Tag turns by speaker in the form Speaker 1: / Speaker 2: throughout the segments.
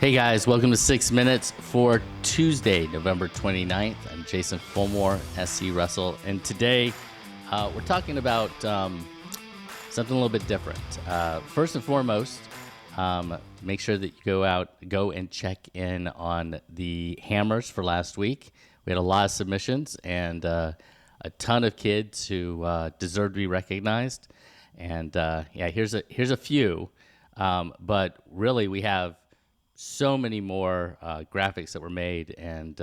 Speaker 1: Hey guys, welcome to 6 Minutes for Tuesday, November 29th. I'm Jason Fulmore, SC Russell, and today we're talking about something a little bit different. First and foremost, make sure that you go and check in on the hammers for last week. We had a lot of submissions and a ton of kids who deserve to be recognized. And here's a few, but really we have so many more graphics that were made and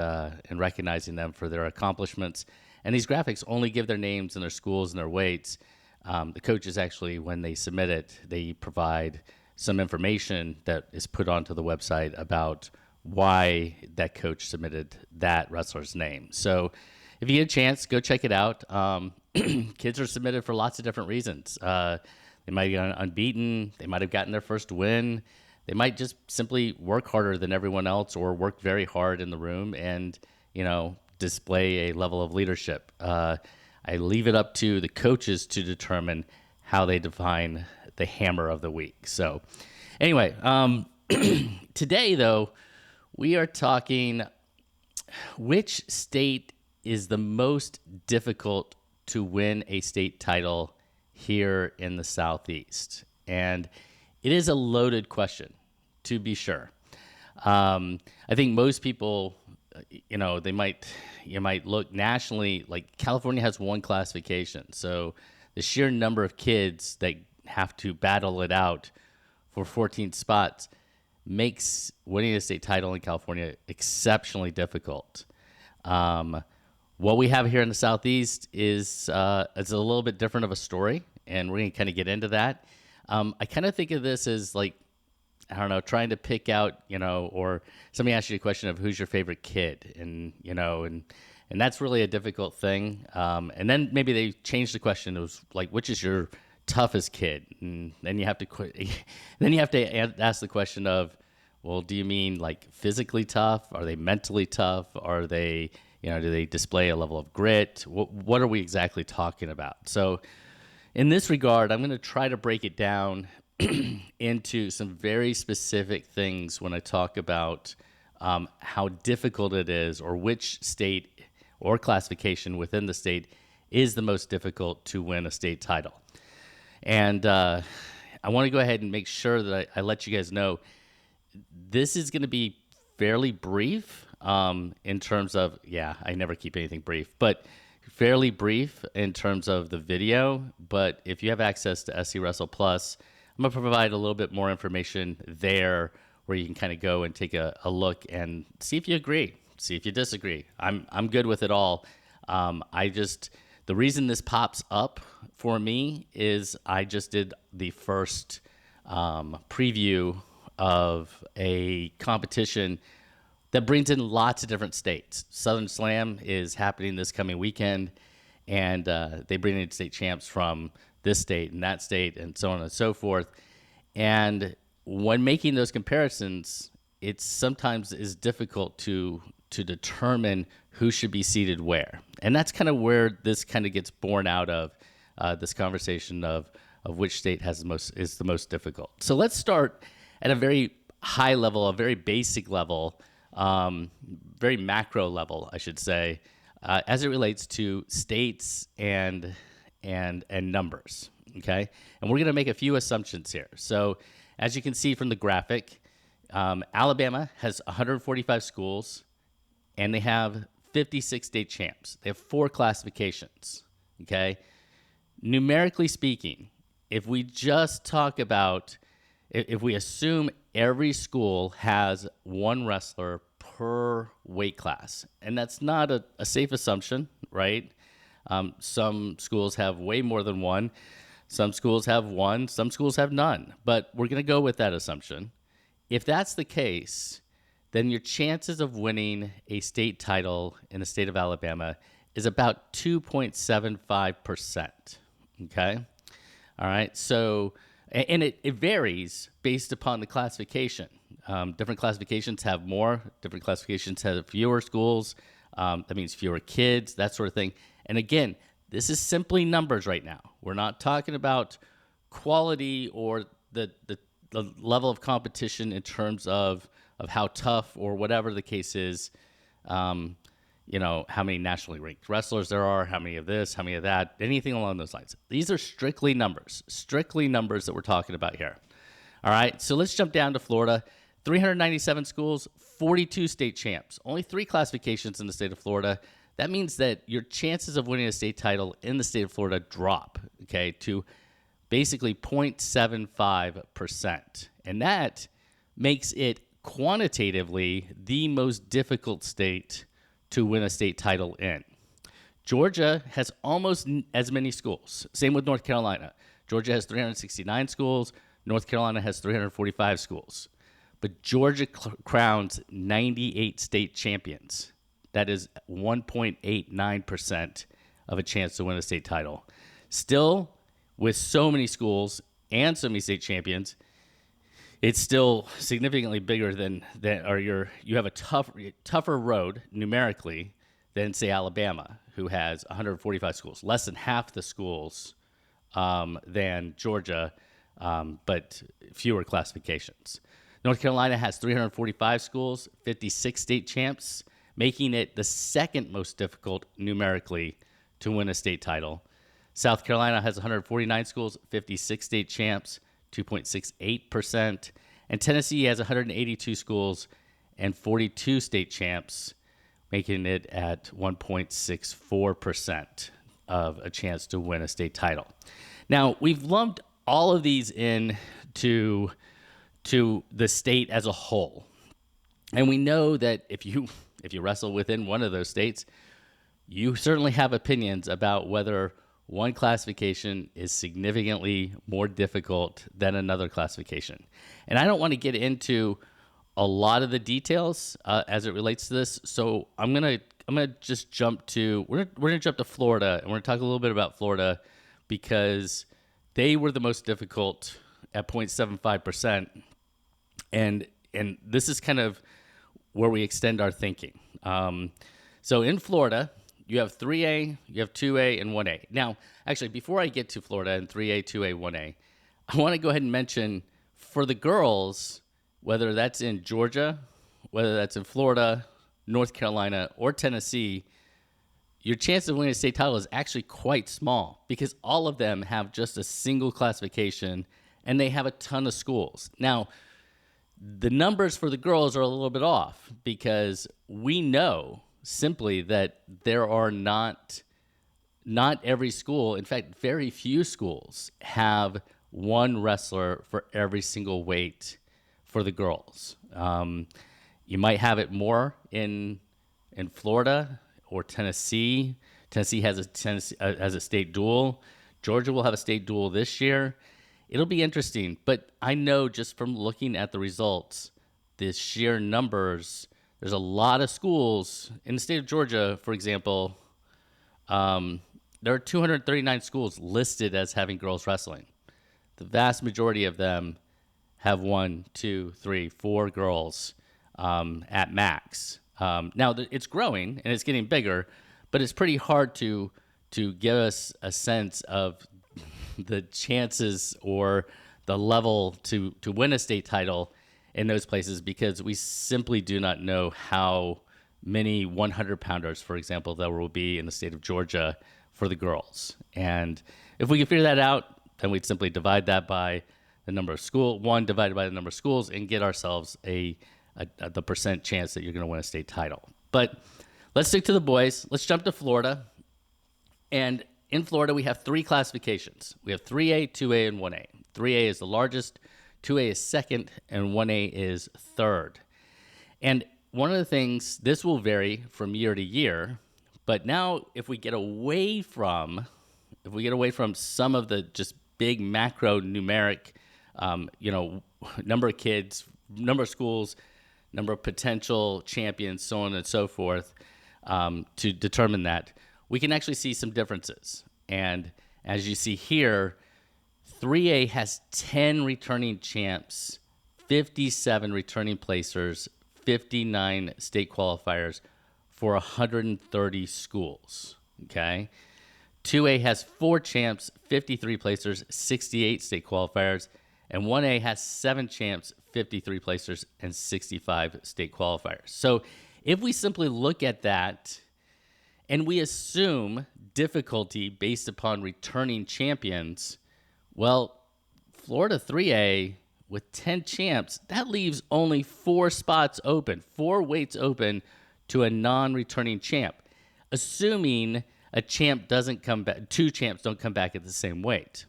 Speaker 1: recognizing them for their accomplishments. And these graphics only give their names and their schools and their weights. The coaches actually, when they submit it, they provide some information that is put onto the website about why that coach submitted that wrestler's name. So if you get a chance, go check it out. Kids are submitted for lots of different reasons. They might have gone unbeaten. They might have gotten their first win. They might just simply work harder than everyone else or work very hard in the room and, display a level of leadership. I leave it up to the coaches to determine how they define the hammer of the week. So anyway, today, though, we are talking which state is the most difficult to win a state title here in the Southeast. And it is a loaded question, to be sure. I think most people, you might look nationally, like California has one classification. So the sheer number of kids that have to battle it out for 14 spots makes winning a state title in California exceptionally difficult. What we have here in the Southeast is a little bit different of a story, and we're going to kind of get into that. I kind of think of this as like, I don't know, trying to pick out, or somebody asks you a question of who's your favorite kid, and that's really a difficult thing. And then maybe they change the question. It was like, which is your toughest kid? And then you have to ask the question of, well, do you mean like physically tough? Are they mentally tough? Are they, do they display a level of grit? What are we exactly talking about? So in this regard, I'm going to try to break it down into some very specific things when I talk about how difficult it is, or which state or classification within the state is the most difficult to win a state title. And I want to go ahead and make sure that I let you guys know this is going to be fairly brief in terms of, I never keep anything brief, but fairly brief in terms of the video. But if you have access to SC Russell Plus, I'm going to provide a little bit more information there where you can kind of go and take a look and see if you agree, see if you disagree. I'm good with it all. The reason this pops up for me is I just did the first preview of a competition that brings in lots of different states. Southern Slam is happening this coming weekend, and they bring in state champs from this state and that state and so on and so forth. And when making those comparisons, it sometimes is difficult to determine who should be seated where. And that's kind of where this kind of gets born out of this conversation of which state is the most difficult. So let's start at a very high level, a very basic level, very macro level, I should say, as it relates to states and numbers, okay? And we're going to make a few assumptions here. So as you can see from the graphic, Alabama has 145 schools, and they have 56 state champs. They have 4 classifications, okay? Numerically speaking, if we just talk about, if we assume every school has one wrestler per weight class, and that's not a safe assumption, right? Some schools have way more than one. Some schools have one. Some schools have none. But we're going to go with that assumption. If that's the case, then your chances of winning a state title in the state of Alabama is about 2.75%, okay? All right, so, and it varies based upon the classification. Different classifications have more. Different classifications have fewer schools. That means fewer kids, that sort of thing. And again, this is simply numbers right now. We're not talking about quality or the level of competition in terms of how tough or whatever the case is. How many nationally ranked wrestlers there are, how many of this, how many of that, anything along those lines. These are strictly numbers that we're talking about here. All right, so let's jump down to Florida. 397 schools, 42 state champs, only 3 classifications in the state of Florida. That means that your chances of winning a state title in the state of Florida drop, okay, to basically 0.75%. And that makes it quantitatively the most difficult state to win a state title in. Georgia has almost as many schools. Same with North Carolina. Georgia has 369 schools. North Carolina has 345 schools. But Georgia crowns 98 state champions. That is 1.89% of a chance to win a state title. Still, with so many schools and so many state champions, it's still significantly bigger than you have a tougher road numerically than, say, Alabama, who has 145 schools, less than half the schools than Georgia, but fewer classifications. North Carolina has 345 schools, 56 state champs, making it the second most difficult numerically to win a state title. South Carolina has 149 schools, 56 state champs, 2.68%. And Tennessee has 182 schools and 42 state champs, making it at 1.64% of a chance to win a state title. Now, we've lumped all of these in to the state as a whole. And we know that if you wrestle within one of those states, you certainly have opinions about whether one classification is significantly more difficult than another classification. And I don't want to get into a lot of the details as it relates to this. So I'm gonna just jump to we're gonna jump to Florida, and we're gonna talk a little bit about Florida because they were the most difficult at 0.75%. And this is kind of where we extend our thinking. So in Florida, you have 3A, you have 2A, and 1A. Now, actually, before I get to Florida and 3A, 2A, 1A, I want to go ahead and mention for the girls, whether that's in Georgia, whether that's in Florida, North Carolina, or Tennessee, your chance of winning a state title is actually quite small because all of them have just a single classification and they have a ton of schools. Now, the numbers for the girls are a little bit off because we know simply that there are not every school, in fact, very few schools have one wrestler for every single weight for the girls. You might have it more in Florida or Tennessee. Tennessee has a state duel. Georgia will have a state duel this year. It'll be interesting, but I know just from looking at the results, the sheer numbers, there's a lot of schools in the state of Georgia, for example. There are 239 schools listed as having girls wrestling. The vast majority of them have 1, 2, 3, 4 girls at max. Now it's growing and it's getting bigger, but it's pretty hard to give us a sense of the chances or the level to win a state title in those places because we simply do not know how many 100-pounders, for example, there will be in the state of Georgia for the girls. And if we can figure that out, then we'd simply divide that by the number of divided by the number of schools and get ourselves the percent chance that you're going to win a state title. But let's stick to the boys. Let's jump to Florida. And in Florida, we have 3 classifications. We have 3A, 2A, and 1A. 3A is the largest, 2A is second, and 1A is third. And one of the things, this will vary from year to year, but now if we get away from some of the just big macro numeric, number of kids, number of schools, number of potential champions, so on and so forth, to determine that, we can actually see some differences. And as you see here, 3A has 10 returning champs, 57 returning placers, 59 state qualifiers for 130 schools, okay? 2A has 4 champs, 53 placers, 68 state qualifiers, And 1A has 7 champs, 53 placers, and 65 state qualifiers. So if we simply look at that and we assume difficulty based upon returning champions, well, Florida 3A with 10 champs, that leaves only 4 spots open, 4 weights open to a non-returning champ, assuming a champ doesn't come back, 2 champs don't come back at the same weight.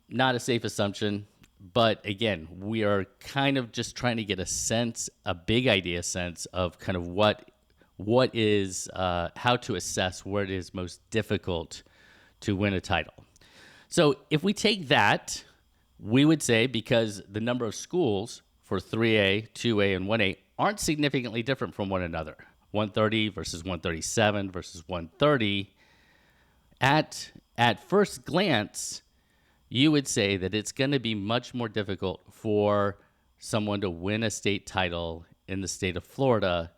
Speaker 1: Not a safe assumption, but again, we are kind of just trying to get a sense, a big idea sense of kind of what is, how to assess where it is most difficult to win a title. So if we take that, we would say because the number of schools for 3A, 2A, and 1A aren't significantly different from one another, 130 versus 137 versus 130, at first glance, you would say that it's going to be much more difficult for someone to win a state title in the state of Florida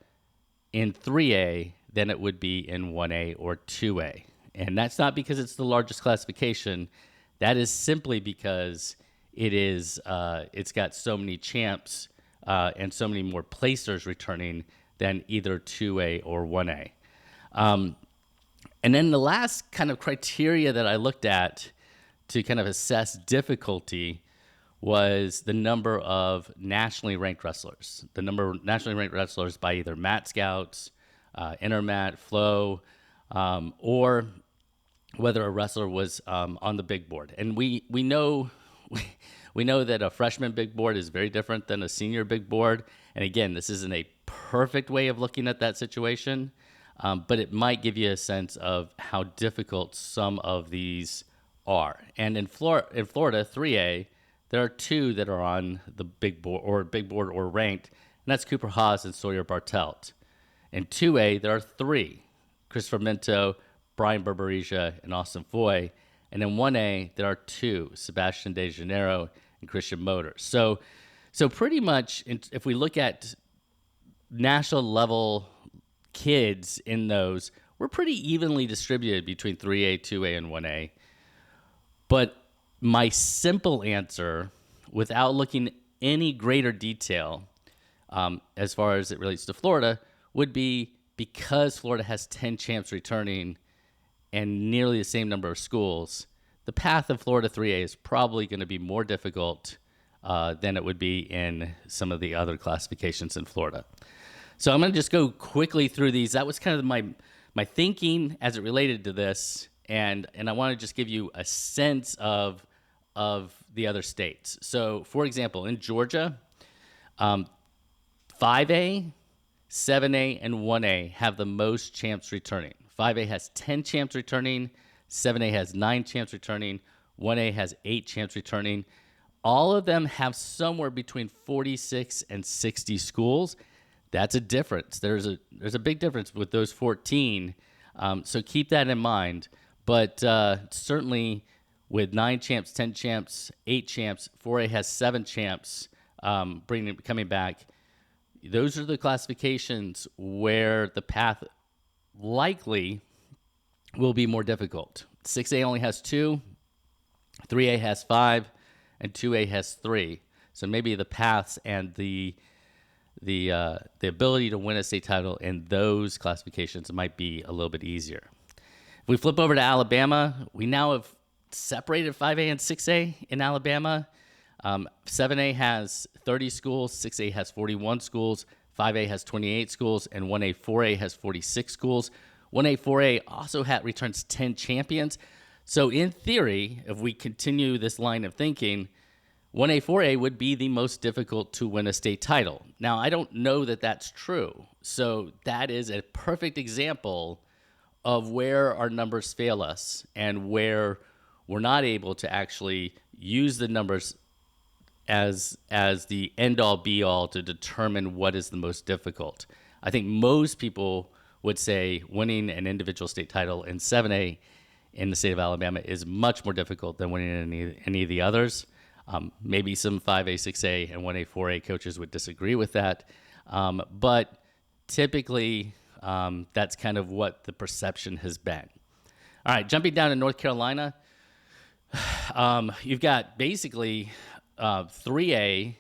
Speaker 1: in 3A than it would be in 1A or 2A. And that's not because it's the largest classification. That is simply because it's got so many champs and so many more placers returning than either 2A or 1A. And then the last kind of criteria that I looked at to kind of assess difficulty was the number of nationally ranked wrestlers. The number of nationally ranked wrestlers by either mat scouts, intermat, flow, or whether a wrestler was on the big board. And we know that a freshman big board is very different than a senior big board. And again, this isn't a perfect way of looking at that situation, but it might give you a sense of how difficult some of these are. And in Florida 3A, there are 2 that are on the big board or ranked, and that's Cooper Haas and Sawyer Bartelt. In 2A, there are 3, Christopher Minto, Brian Barbarizia, and Austin Foy. And in 1A, there are 2, Sebastian De Janeiro and Christian Motors. So pretty much, if we look at national level kids in those, we're pretty evenly distributed between 3A, 2A, and 1A. But my simple answer, without looking any greater detail as far as it relates to Florida, would be because Florida has 10 champs returning and nearly the same number of schools, the path of Florida 3A is probably going to be more difficult than it would be in some of the other classifications in Florida. So I'm going to just go quickly through these. That was kind of my thinking as it related to this. And I want to just give you a sense of the other states. So, for example, in Georgia, 5A, 7A, and 1A have the most champs returning. 5A has 10 champs returning, 7A has 9 champs returning, 1A has 8 champs returning. All of them have somewhere between 46 and 60 schools. That's a difference. There's a big difference with those 14. So keep that in mind. But certainly with 9 champs, 10 champs, 8 champs, 4A has 7 champs coming back. Those are the classifications where the path likely will be more difficult. 6A only has 2, 3A has 5, and 2A has 3. So maybe the paths and the ability to win a state title in those classifications might be a little bit easier. If we flip over to Alabama, we now have separated 5A and 6A in Alabama. 7A has 30 schools, 6A has 41 schools, 5A has 28 schools, and 1A 4A has 46 schools. 1A 4A also returns 10 champions. So in theory, if we continue this line of thinking, 1A 4A would be the most difficult to win a state title. Now, I don't know that that's true. So that is a perfect example of where our numbers fail us and where we're not able to actually use the numbers as the end-all be-all to determine what is the most difficult. I think most people would say winning an individual state title in 7A in the state of Alabama is much more difficult than winning any of the others. Maybe some 5A, 6A, and 1A, 4A coaches would disagree with that. But typically, that's kind of what the perception has been. All right, jumping down to North Carolina. You've got basically 3A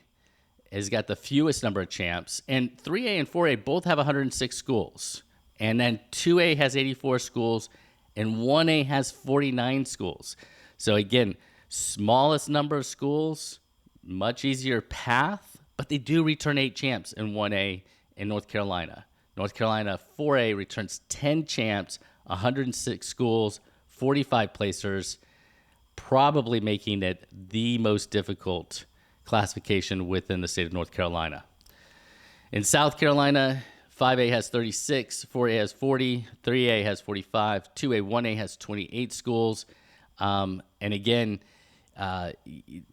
Speaker 1: has got the fewest number of champs, and 3A and 4A both have 106 schools. And then 2A has 84 schools, and 1A has 49 schools. So again, smallest number of schools, much easier path, but they do return 8 champs in 1A in North Carolina. North Carolina 4A returns 10 champs, 106 schools, 45 placers, probably making it the most difficult classification within the state of North Carolina. In South Carolina, 5A has 36, 4A has 40, 3A has 45, 2A, 1A has 28 schools. And again,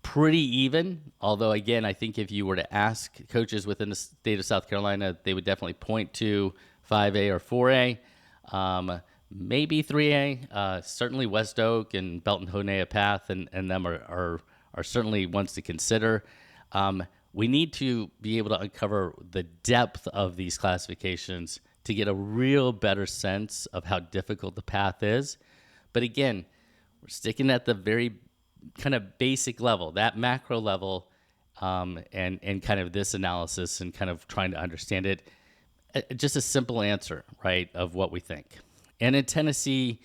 Speaker 1: pretty even. Although, again, I think if you were to ask coaches within the state of South Carolina, they would definitely point to 5A or 4A. Maybe 3A. Certainly West Oak and Belton Honea Path and them are certainly ones to consider. We need to be able to uncover the depth of these classifications to get a real better sense of how difficult the path is. But again, we're sticking at the very kind of basic level, that macro level, and kind of this analysis and kind of trying to understand it. Just a simple answer, right, of what we think. And in Tennessee,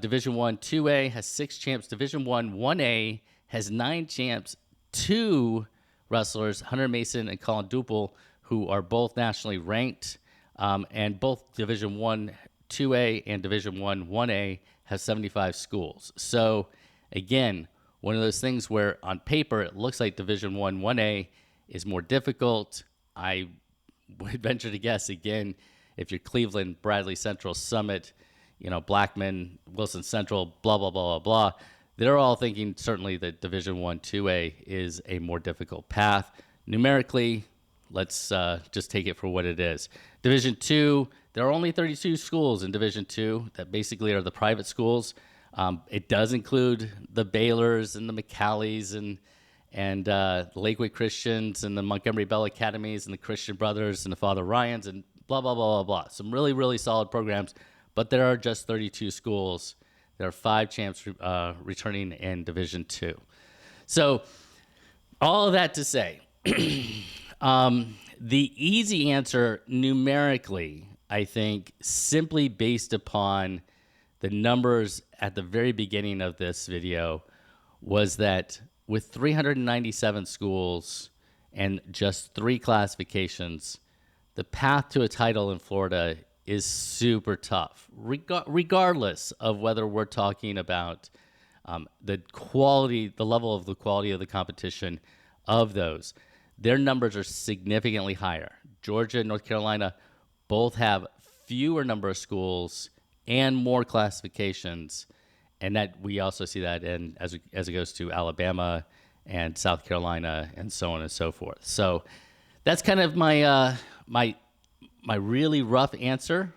Speaker 1: Division I 2A has 6 champs. Division I 1A has 9 champs, 2 wrestlers, Hunter Mason and Colin Duple, who are both nationally ranked, and both Division I 2A and Division I 1A have 75 schools. So again, one of those things where on paper it looks like Division I 1A is more difficult. I would venture to guess, again, if you're Cleveland, Bradley Central, Summit, Blackman, Wilson Central, blah, blah, blah, blah, blah, they're all thinking certainly that Division I 2A is a more difficult path. Numerically, let's just take it for what it is. Division II, there are only 32 schools in Division II that basically are the private schools. It does include the Baylors and the McCallies and the Lakewood Christians and the Montgomery Bell Academies and the Christian Brothers and the Father Ryans and blah, blah, blah, blah, blah. Some really, really solid programs, but there are just 32 schools. There are 5 champs returning in Division II. So all of that to say, the easy answer numerically, I think, simply based upon the numbers at the very beginning of this video, was that with 397 schools and just 3 classifications, the path to a title in Florida is super tough, regardless of whether we're talking about the quality, the level of the quality of the competition of those. Their numbers are significantly higher. Georgia and North Carolina both have fewer number of schools and more classifications, and that we also see that in as it goes to Alabama and South Carolina and so on and so forth. So that's kind of my my really rough answer,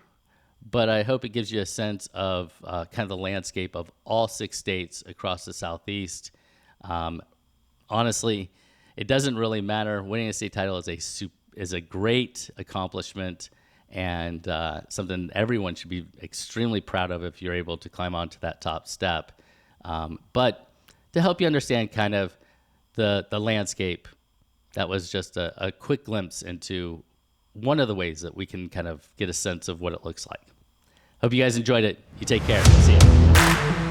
Speaker 1: but I hope it gives you a sense of kind of the landscape of all 6 states across the Southeast. Honestly, it doesn't really matter. Winning a state title is a great accomplishment and something everyone should be extremely proud of if you're able to climb onto that top step. But to help you understand kind of the landscape, that was just a quick glimpse into one of the ways that we can kind of get a sense of what it looks like. Hope you guys enjoyed it. You take care. See you.